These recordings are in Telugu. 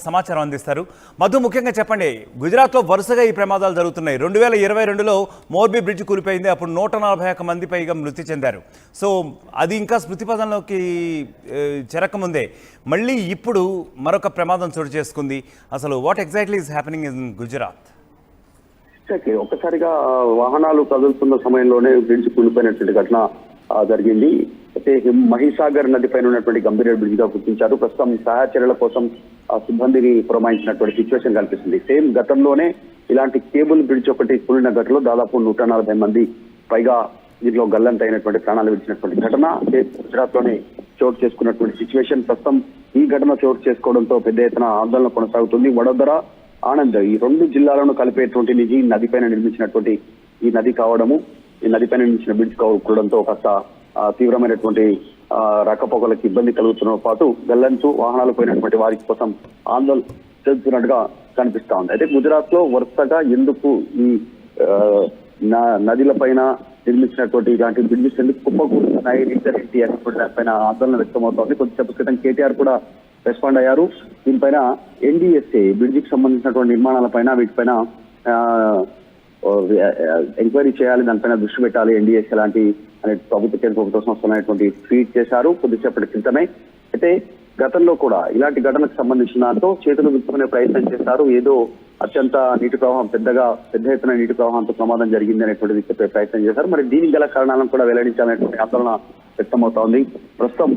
సమాచారం అందిస్తారు. మధు, ముఖ్యంగా చెప్పండి, గుజరాత్లో వరుసగా ఈ ప్రమాదాలు జరుగుతున్నాయి. 2022లో మోర్బీ బ్రిడ్జ్ కూలిపోయింది. అప్పుడు 141 మంది పైగా మృతి చెందారు. సో అది ఇంకా స్మృతి పదంలోకి చేరకముందే మళ్ళీ ఇప్పుడు మరొక ప్రమాదం చోటు చేసుకుంది. అసలు what exactly is happening in Gujarat? ఒక్కసారిగా వాహనాలు కదులుతున్న సమయంలోనే బ్రిడ్జ్ కూలిపోయినటువంటి ఘటన జరిగింది. అయితే మహిసాగర్ నది పైన ఉన్నటువంటి గంభీర బ్రిడ్జ్ గా గుర్తించారు. ప్రస్తుతం సహాయ చర్యల కోసం సిబ్బందిని పురమాయించినటువంటి సిచ్యువేషన్ కనిపిస్తుంది. సేమ్ గతంలోనే ఇలాంటి కేబుల్ బ్రిడ్జ్ ఒకటి కూలిన ఘటనలో దాదాపు 140 మంది పైగా దీంట్లో గల్లంతైనటువంటి ప్రాణాలు విడిచినటువంటి ఘటన గుజరాత్ లోనే చోటు చేసుకున్నటువంటి సిచ్యువేషన్. ప్రస్తుతం ఈ ఘటన చోటు చేసుకోవడంతో పెద్ద ఎత్తున ఆందోళన కొనసాగుతుంది. వడోదర, ఆనంద్ ఈ 2 జిల్లాలను కలిపేటువంటి నిజి నదిపైన నిర్మించినటువంటి ఈ నది కావడము, ఈ నదిపైన నిర్మించిన బ్రిడ్జ్ కూడడంతో కాస్త తీవ్రమైనటువంటి రాకపోకలకు ఇబ్బంది కలుగుతున్న పాటు గల్లంతు వాహనాలు పోయినటువంటి వారి కోసం ఆందోళన చెందుతున్నట్టుగా కనిపిస్తా ఉంది. అయితే గుజరాత్ లో వరుసగా ఎందుకు ఈ నదిల పైన నిర్మించినటువంటి ఇలాంటి బ్రిడ్జెస్ ఎందుకు కుప్పకూరుతున్నాయి ఏంటి అనేటువంటి దానిపైన ఆందోళన వ్యక్తమవుతోంది. కొద్దిసేపు క్రితం కేటీఆర్ కూడా రెస్పాండ్ అయ్యారు. దీనిపైన ఎన్డీఎస్ఏ బ్రిడ్జికి సంబంధించినటువంటి నిర్మాణాలపైన వీటిపైన ఎంక్వైరీ చేయాలి, దానిపైన దృష్టి పెట్టాలి ఎన్డీఎస్ఏ లాంటి అనే ప్రభుత్వ సంస్థలు అనేటువంటి ట్వీట్ చేశారు కొద్దిసేపటి క్రితమే. అయితే గతంలో కూడా ఇలాంటి ఘటనకు సంబంధించిన దాంతో చేతులు విప్పుకునే ప్రయత్నం చేశారు. ఏదో అత్యంత నీటి ప్రవాహం పెద్ద ఎత్తున నీటి ప్రవాహంతో ప్రమాదం జరిగింది అనేటువంటిది చెప్పే ప్రయత్నం చేశారు. మరి దీనికి గల కారణాలను కూడా వెల్లడించాలనేటువంటి ఆందోళన వ్యక్తమవుతోంది. ప్రస్తుతం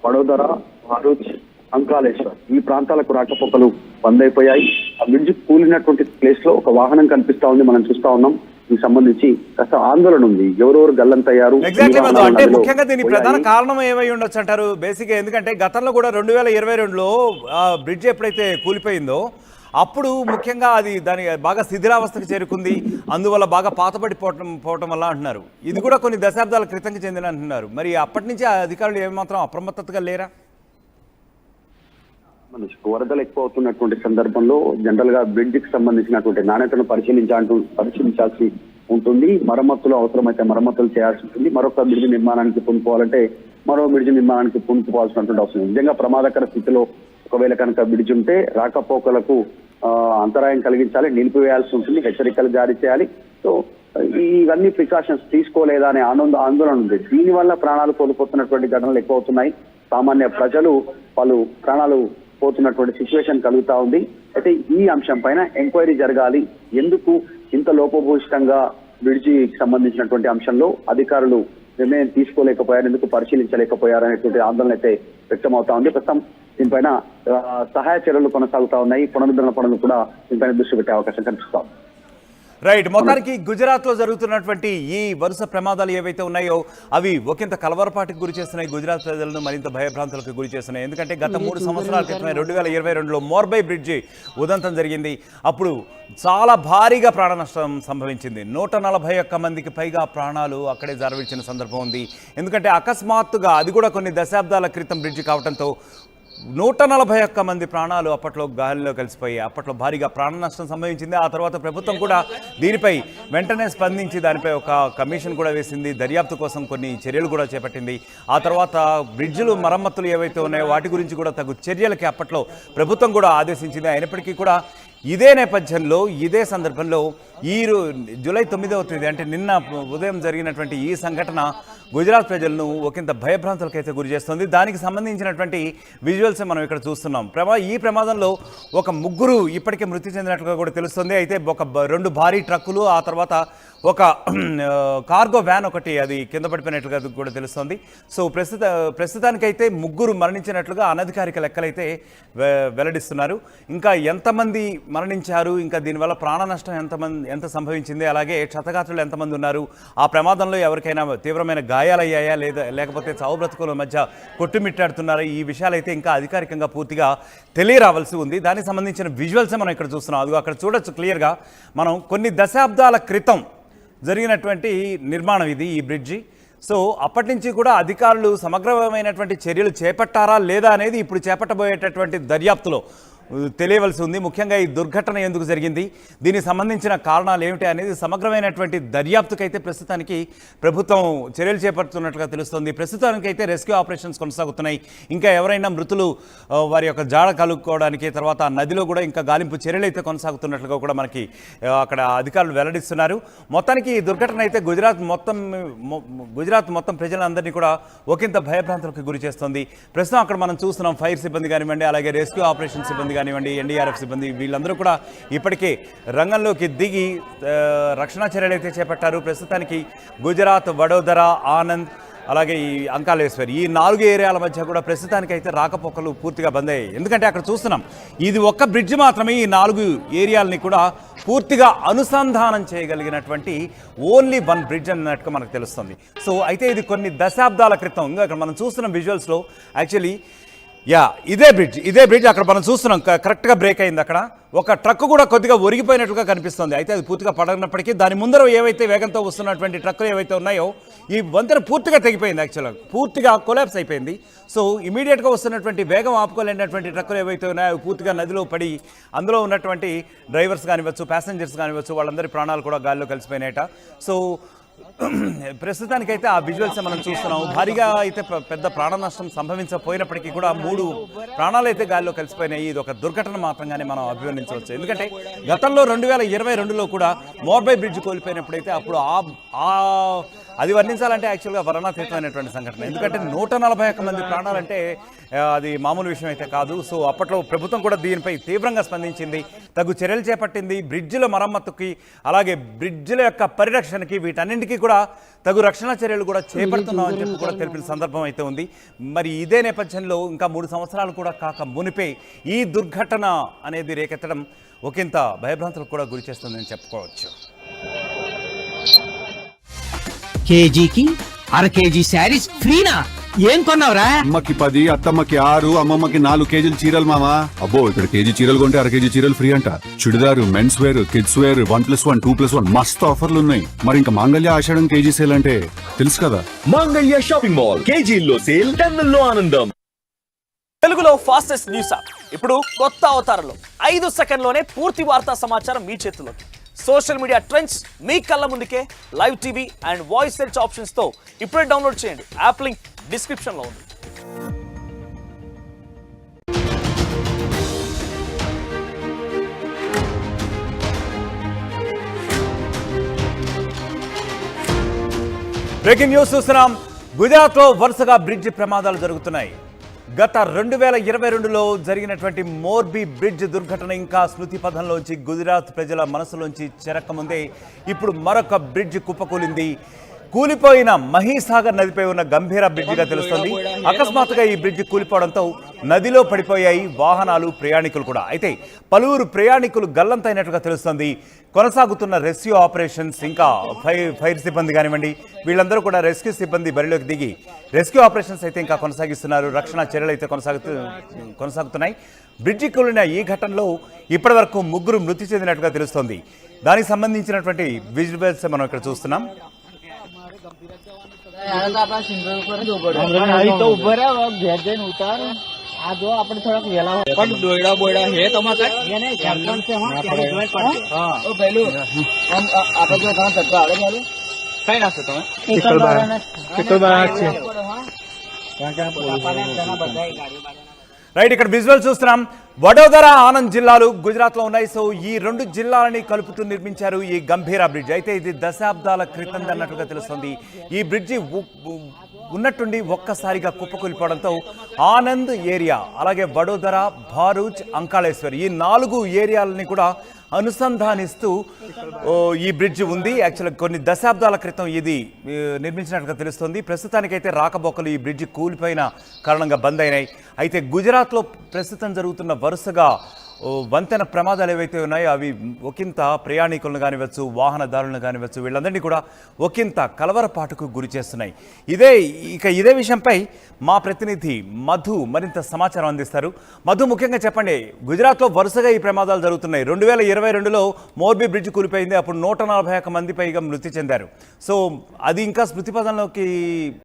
వడోదర, భరూచ్, అంకాలేశ్వర్ ఈ ప్రాంతాలకు రాకపోకలు బంద్ అయిపోయాయి. ఆ బ్రిడ్జ్ కూలినటువంటి ప్లేస్ లో ఒక వాహనం కనిపిస్తా ఉంది, మనం చూస్తా ఉన్నాం. దీనికి సంబంధించి కాస్త ఆందోళన ఉంది. ఎవరెవరు గల్లంతయ్యారు, అంటే ముఖ్యంగా దీనికి ప్రధాన కారణం ఏమై ఉండొచ్చు అంటారు బేసిక్ గా? ఎందుకంటే గతంలో కూడా 2022లో బ్రిడ్జ్ ఎప్పుడైతే కూలిపోయిందో అప్పుడు ముఖ్యంగా అది దాని బాగా శిథిలావస్థకు చేరుకుంది, అందువల్ల బాగా పాతబడి పోవటం వల్ల అంటున్నారు. ఇది కూడా కొన్ని దశాబ్దాల క్రితంకి చెందిన అంటున్నారు. మరి అప్పటి నుంచి ఆ అధికారులు ఏమాత్రం అప్రమత్తతగా లేరా? వరదలు ఎక్కువ అవుతున్నటువంటి సందర్భంలో జనరల్ గా బ్రిడ్జ్ కి సంబంధించినటువంటి నాణ్యతను పరిశీలించాల్సి ఉంటుంది. మరమ్మతులు అవసరమైతే మరమ్మతులు చేయాల్సి ఉంటుంది. మరొక బ్రిడ్జ్ నిర్మాణానికి పూనుకోవాలంటే మరో బ్రిడ్జ్ నిర్మాణానికి పూనుకోవాల్సినటువంటి అవసరం. నిజంగా ప్రమాదకర స్థితిలో ఒకవేళ కనుక బ్రిడ్జ్ ఉంటే రాకపోకలకు అంతరాయం కలిగించాలి, నిలిపివేయాల్సి ఉంటుంది, హెచ్చరికలు జారీ చేయాలి. సో ఇవన్నీ ప్రికాషన్స్ తీసుకోలేదా అనే ఆందోళన ఉంది. దీనివల్ల ప్రాణాలు కోల్పోతున్నటువంటి ఘటనలు ఎక్కువ అవుతున్నాయి. సామాన్య ప్రజలు వాళ్ళు ప్రాణాలు పోతున్నటువంటి సిచ్యువేషన్ కలుగుతా ఉంది. అయితే ఈ అంశం పైన ఎంక్వైరీ జరగాలి. ఎందుకు ఇంత లోపభూయిష్టంగా బ్రిడ్జికి సంబంధించినటువంటి అంశంలో అధికారులు నిర్ణయం తీసుకోలేకపోయారు, ఎందుకు పరిశీలించలేకపోయారు అనేటువంటి ఆందోళన అయితే వ్యక్తమవుతా ఉంది. ప్రస్తుతం దీనిపైన సహాయ చర్యలు కొనసాగుతా ఉన్నాయి. పునరుద్ధరణ పనులు కూడా దీనిపైన దృష్టి పెట్టే అవకాశం కనిపిస్తా ఉంది. రైట్, మొత్తానికి గుజరాత్లో జరుగుతున్నటువంటి ఈ వరుస ప్రమాదాలు ఏవైతే ఉన్నాయో అవి ఒకంత కలవరపాటుకు గురి చేస్తున్నాయి. గుజరాత్ ప్రజలను మరింత భయభ్రాంతులకు గురి చేస్తున్నాయి. ఎందుకంటే గత 3 సంవత్సరాల క్రితమే 2022లో మోర్బై బ్రిడ్జి ఉదంతం జరిగింది. అప్పుడు చాలా భారీగా ప్రాణ నష్టం సంభవించింది. 141 మందికి పైగా ప్రాణాలు అక్కడే జారవిడిచిన సందర్భం ఉంది. ఎందుకంటే అకస్మాత్తుగా అది కూడా కొన్ని దశాబ్దాల క్రితం బ్రిడ్జి కావడంతో 141 మంది ప్రాణాలు అప్పట్లో గాలిలో కలిసిపోయి అప్పట్లో భారీగా ప్రాణ నష్టం సంభవించింది. ఆ తర్వాత ప్రభుత్వం కూడా దీనిపై వెంటనే స్పందించి దానిపై ఒక కమిషన్ కూడా వేసింది, దర్యాప్తు కోసం కొన్ని చర్యలు కూడా చేపట్టింది. ఆ తర్వాత బ్రిడ్జిలు మరమ్మతులు ఏవైతే ఉన్నాయో వాటి గురించి కూడా తగు చర్యలకి అప్పట్లో ప్రభుత్వం కూడా ఆదేశించింది. అయినప్పటికీ కూడా ఇదే నేపథ్యంలో ఇదే సందర్భంలో జూలై 9వ తేదీ అంటే నిన్న ఉదయం జరిగినటువంటి ఈ సంఘటన గుజరాత్ ప్రజలను ఒకంత భయభ్రాంతులకైతే గురి చేస్తుంది. దానికి సంబంధించినటువంటి విజువల్స్ మనం ఇక్కడ చూస్తున్నాం. ఈ ప్రమాదంలో ఒక 3 ఇప్పటికే మృతి చెందినట్లుగా కూడా తెలుస్తుంది. అయితే ఒక 2 భారీ ట్రక్కులు, ఆ తర్వాత ఒక కార్గో వ్యాన్ ఒకటి అది కింద పడిపోయినట్లుగా కూడా తెలుస్తుంది. సో ప్రస్తుతానికైతే 3 మరణించినట్లుగా అనధికారిక లెక్కలైతే వెల్లడిస్తున్నారు. ఇంకా ఎంతమంది మరణించారు, ఇంకా దీనివల్ల ప్రాణ నష్టం ఎంత సంభవించింది, అలాగే క్షతగాత్రులు ఎంతమంది ఉన్నారు, ఆ ప్రమాదంలో ఎవరికైనా తీవ్రమైన గాయాలయ్యాయా లేకపోతే చావు బ్రతుకుల మధ్య కొట్టుమిట్టాడుతున్నారా, ఈ విషయాలైతే ఇంకా అధికారికంగా పూర్తిగా తెలియరావాల్సి ఉంది. దానికి సంబంధించిన విజువల్సే మనం ఇక్కడ చూస్తున్నాం. అది అక్కడ చూడొచ్చు క్లియర్గా. మనం కొన్ని దశాబ్దాల క్రితం జరిగినటువంటి నిర్మాణం ఇది, ఈ బ్రిడ్జి. సో అప్పటి నుంచి కూడా అధికారులు సమగ్రమైనటువంటి చర్యలు చేపట్టారా లేదా అనేది ఇప్పుడు చేపట్టబోయేటటువంటి దర్యాప్తులో తెలియవలసి ఉంది. ముఖ్యంగా ఈ దుర్ఘటన ఎందుకు జరిగింది, దీనికి సంబంధించిన కారణాలు ఏమిటి అనేది సమగ్రమైనటువంటి దర్యాప్తుకైతే ప్రస్తుతానికి ప్రభుత్వం చర్యలు చేపడుతున్నట్లుగా తెలుస్తుంది. ప్రస్తుతానికి అయితే రెస్క్యూ ఆపరేషన్స్ కొనసాగుతున్నాయి. ఇంకా ఎవరైనా మృతులు వారి యొక్క జాడ కలుపుకోవడానికి, తర్వాత నదిలో కూడా ఇంకా గాలింపు చర్యలు అయితే కొనసాగుతున్నట్లుగా కూడా మనకి అక్కడ అధికారులు వెల్లడిస్తున్నారు. మొత్తానికి ఈ దుర్ఘటన అయితే గుజరాత్ మొత్తం ప్రజలందరినీ కూడా ఒకంత భయభ్రాంతులకు గురి చేస్తుంది. ప్రస్తుతం అక్కడ మనం చూస్తున్నాం ఫైర్ సిబ్బంది కానివ్వండి, అలాగే రెస్క్యూ ఆపరేషన్ సిబ్బంది కానివ్వండి, ఎన్డీఆర్ఎఫ్ సిబ్బంది వీళ్ళందరూ కూడా ఇప్పటికే రంగంలోకి దిగి రక్షణ చర్యలు అయితే చేపట్టారు. ప్రస్తుతానికి గుజరాత్, వడోదరా, ఆనంద్, అలాగే ఈ అంకాలేశ్వరి ఈ 4 ఏరియాల మధ్య కూడా ప్రస్తుతానికైతే రాకపోకలు పూర్తిగా బంద్ అయ్యాయి. ఎందుకంటే అక్కడ చూస్తున్నాం ఇది ఒక్క బ్రిడ్జ్ మాత్రమే ఈ 4 ఏరియాలని కూడా పూర్తిగా అనుసంధానం చేయగలిగినటువంటి ఓన్లీ వన్ బ్రిడ్జ్ అన్నట్టుగా మనకు తెలుస్తుంది. సో అయితే ఇది కొన్ని దశాబ్దాల క్రితం, ఇంకా అక్కడ మనం చూస్తున్నాం విజువల్స్లో యాక్చువల్లీ ఇదే బ్రిడ్జ్ అక్కడ మనం చూస్తున్నాం కరెక్ట్గా బ్రేక్ అయింది. అక్కడ ఒక ట్రక్ కూడా కొద్దిగా ఒరిగిపోయినట్లుగా కనిపిస్తుంది. అయితే అది పూర్తిగా పడనప్పటికీ దాని ముందర ఏవైతే వేగంతో వస్తున్నటువంటి ట్రక్కులు ఏవైతే ఉన్నాయో ఈ వంతెన పూర్తిగా తెగిపోయింది, యాక్చువల్గా పూర్తిగా కొలాప్స్ అయిపోయింది. సో ఇమీడియట్గా వస్తున్నటువంటి వేగం ఆపుకోలేనటువంటి ట్రక్కులు ఏవైతే ఉన్నాయో అవి పూర్తిగా నదిలో పడి అందులో ఉన్నటువంటి డ్రైవర్స్ కానివ్వచ్చు, ప్యాసింజర్స్ కానివ్వచ్చు, వాళ్ళందరి ప్రాణాలు కూడా గాలిలో కలిసిపోయినాయట. సో ప్రస్తుతానికైతే ఆ విజువల్స్ మనం చూస్తున్నాం. భారీగా అయితే పెద్ద ప్రాణ నష్టం సంభవించకపోయినప్పటికీ కూడా 3 ప్రాణాలు అయితే గాలిలో కలిసిపోయినాయి. ఇది ఒక దుర్ఘటన మాత్రంగానే మనం అభివర్ణించవచ్చు. ఎందుకంటే గతంలో 2022లో కూడా మోర్బై బ్రిడ్జ్ కోల్పోయినప్పుడైతే అప్పుడు అది వర్ణించాలంటే యాక్చువల్గా వర్ణాతీతమైనటువంటి సంఘటన. ఎందుకంటే 141 మంది ప్రాణాలంటే అది మామూలు విషయం అయితే కాదు. సో అప్పట్లో ప్రభుత్వం కూడా దీనిపై తీవ్రంగా స్పందించింది, తగు చర్యలు చేపట్టింది. బ్రిడ్జిల మరమ్మతుకి, అలాగే బ్రిడ్జిల యొక్క పరిరక్షణకి, వీటన్నింటికీ కూడా తగు రక్షణ చర్యలు కూడా చేపడుతున్నామని చెప్పి కూడా తెలిపిన సందర్భం అయితే ఉంది. మరి ఇదే నేపథ్యంలో ఇంకా 3 సంవత్సరాలు కూడా కాక మునిపే ఈ దుర్ఘటన అనేది రేకెత్తడం ఒకంత భయభ్రాంతులకు కూడా గురి చేస్తుందని చెప్పుకోవచ్చు. కేజీకి అర కేజీ శారీస్ ఫ్రీనా? ఏం కొన్నావురా? అమ్మకి 10, అత్తమ్మకి 6, అమ్మమ్మకి 4 కేజీలు చీరలు మామా. అబ్బో, ఇక్కడ కేజీ చీరలు కొంటే అర కేజీ చీరలు ఫ్రీ అంట. Churidar, men's wear, kids wear 1+1, 2+1 మస్తు ఆఫర్లు ఉన్నాయి. మరి ఇంకా మాంగళ్య ఆషాఢం కేజీ సేల్ అంటే తెలుసు కదా. మాంగళ్య షాపింగ్ మాల్ కేజీల్లో సేల్, టన్నుల్లో ఆనందం. తెలుగులో ఫాస్టెస్ట్ న్యూస్ యాప్ ఇప్పుడు కొత్త అవతారంలో 5 సెకండ్లోనే పూర్తి వార్తా సమాచారం మీ చేతుల్లోకి. సోషల్ మీడియా ట్రెండ్స్ మీ కళ్ళ ముందుకే live TV and voice search options తో ఇప్పుడే డౌన్లోడ్ చేయండి. యాప్ లింక్ డిస్క్రిప్షన్ లో ఉంది. బ్రేకింగ్ న్యూస్ చూస్తున్నాం. గుజరాత్లో వరుసగా బ్రిడ్జ్ ప్రమాదాలు జరుగుతున్నాయి. గత 2022లో జరిగినటువంటి మోర్బీ బ్రిడ్జ్ దుర్ఘటన ఇంకా స్మృతి పథంలోంచి గుజరాత్ ప్రజల మనసులోంచి చెరక్కముందే ఇప్పుడు మరొక బ్రిడ్జ్ కుప్పకూలింది. కూలిపోయిన మహీసాగర్ నదిపై ఉన్న గంభీర బ్రిడ్జిగా తెలుస్తుంది. అకస్మాత్తుగా ఈ బ్రిడ్జ్ కూలిపోవడంతో నదిలో పడిపోయాయి వాహనాలు, ప్రయాణికులు కూడా. అయితే పలువురు ప్రయాణికులు గల్లంతైనట్లుగా తెలుస్తుంది. కొనసాగుతున్న రెస్క్యూ ఆపరేషన్స్, ఇంకా ఫైర్ సిబ్బంది కానివ్వండి, వీళ్ళందరూ కూడా రెస్క్యూ సిబ్బంది బరిలోకి దిగి రెస్క్యూ ఆపరేషన్స్ అయితే ఇంకా కొనసాగిస్తున్నారు. రక్షణ చర్యలు అయితే కొనసాగుతున్నాయి. బ్రిడ్జి కూలిన ఈ ఘటనలో ఇప్పటి వరకు 3 మృతి చెందినట్టుగా తెలుస్తోంది. దానికి సంబంధించినటువంటి విజువల్స్ మనం ఇక్కడ చూస్తున్నాం. आपण थोडा वेळा पण दोयडा बोयडा हे तुम्हाला आता जो काम करतो आडे घालू काय नसतं तुम्ही पिकल बाळाचे రైట్, ఇక్కడ విజువల్ చూస్తున్నాం. వడోదర, ఆనంద్ జిల్లాలు గుజరాత్లో ఉన్నాయి. సో ఈ 2 జిల్లాలని కలుపుతూ నిర్మించారు ఈ గంభీర బ్రిడ్జ్. అయితే ఇది దశాబ్దాల క్రితం అన్నట్టుగా తెలుస్తుంది. ఈ బ్రిడ్జి ఉన్నట్టుండి ఒక్కసారిగా కుప్పకూలిపోవడంతో ఆనంద్ ఏరియా, అలాగే వడోదర, భారూచ్, అంకాళేశ్వర్ ఈ 4 ఏరియాలని కూడా అనుసంధానిస్తూ ఈ బ్రిడ్జ్ ఉంది. యాక్చువల్గా కొన్ని దశాబ్దాల క్రితం ఇది నిర్మించినట్టుగా తెలుస్తుంది. ప్రస్తుతానికైతే రాకపోకలు ఈ బ్రిడ్జ్ కూలిపోయిన కారణంగా బంద్ అయినాయి. అయితే గుజరాత్లో ప్రస్తుతం జరుగుతున్న వరుసగా వంతెన ప్రమాదాలు ఏవైతే ఉన్నాయో అవి ఒకంత ప్రయాణికులను కానివచ్చు, వాహనదారులను కానివచ్చు, వీళ్ళందరినీ కూడా ఒకంత కలవరపాటుకు గురి చేస్తున్నాయి. ఇదే విషయంపై మా ప్రతినిధి మధు మరింత సమాచారం అందిస్తారు. మధు, ముఖ్యంగా చెప్పండి, గుజరాత్లో వరుసగా ఈ ప్రమాదాలు జరుగుతున్నాయి. 2022లో మోర్బీ బ్రిడ్జ్ కూలిపోయింది. అప్పుడు 141 మంది పైగా మృతి చెందారు. సో అది ఇంకా స్మృతి పథంలోకి